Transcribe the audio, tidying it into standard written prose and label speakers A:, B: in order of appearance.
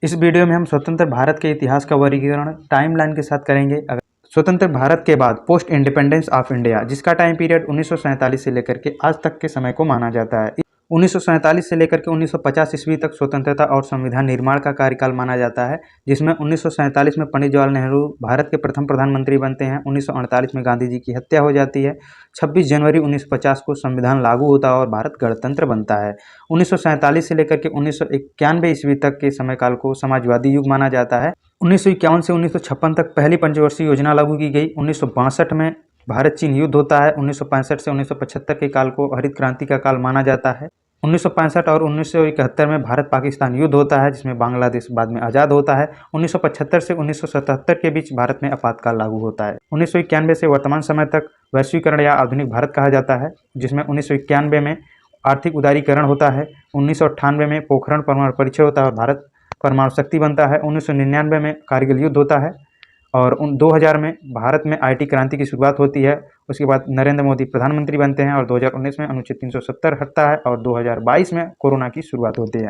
A: इस वीडियो में हम स्वतंत्र भारत के इतिहास का वर्गीकरण टाइमलाइन के साथ करेंगे। स्वतंत्र भारत के बाद पोस्ट इंडिपेंडेंस ऑफ इंडिया, जिसका टाइम पीरियड 1947 से लेकर के आज तक के समय को माना जाता है। 1947 से लेकर के 1950 ईस्वी तक स्वतंत्रता और संविधान निर्माण का कार्यकाल माना जाता है, जिसमें 1947 में पंडित जवाहरलाल नेहरू भारत के प्रथम प्रधानमंत्री बनते हैं। 1948 में गांधी जी की हत्या हो जाती है। 26 जनवरी 1950 को संविधान लागू होता है और भारत गणतंत्र बनता है। 1947 से लेकर के 1991 ईस्वी तक के समय काल को समाजवादी युग माना जाता है। 1951 से 1956 तक पहली पंचवर्षीय योजना लागू की गई। 1962 में भारत चीन युद्ध होता है। 1965 से 1975 के काल को हरित क्रांति का काल माना जाता है। 1965 और 1971 में भारत पाकिस्तान युद्ध होता है, जिसमें बांग्लादेश बाद में आज़ाद होता है। 1975 से 1977 के बीच भारत में आपातकाल लागू होता है। 1991 से वर्तमान समय तक वैश्वीकरण या आधुनिक भारत कहा जाता है, जिसमें 1991 में आर्थिक उदारीकरण होता है। 1998 में पोखरण परमाणु परीक्षण होता है और भारत परमाणु शक्ति बनता है। 1999 में कारगिल युद्ध होता है और 2000 में भारत में IT क्रांति की शुरुआत होती है। उसके बाद नरेंद्र मोदी प्रधानमंत्री बनते हैं और 2019 में अनुच्छेद 370 हटता है और 2022 में कोरोना की शुरुआत होती है।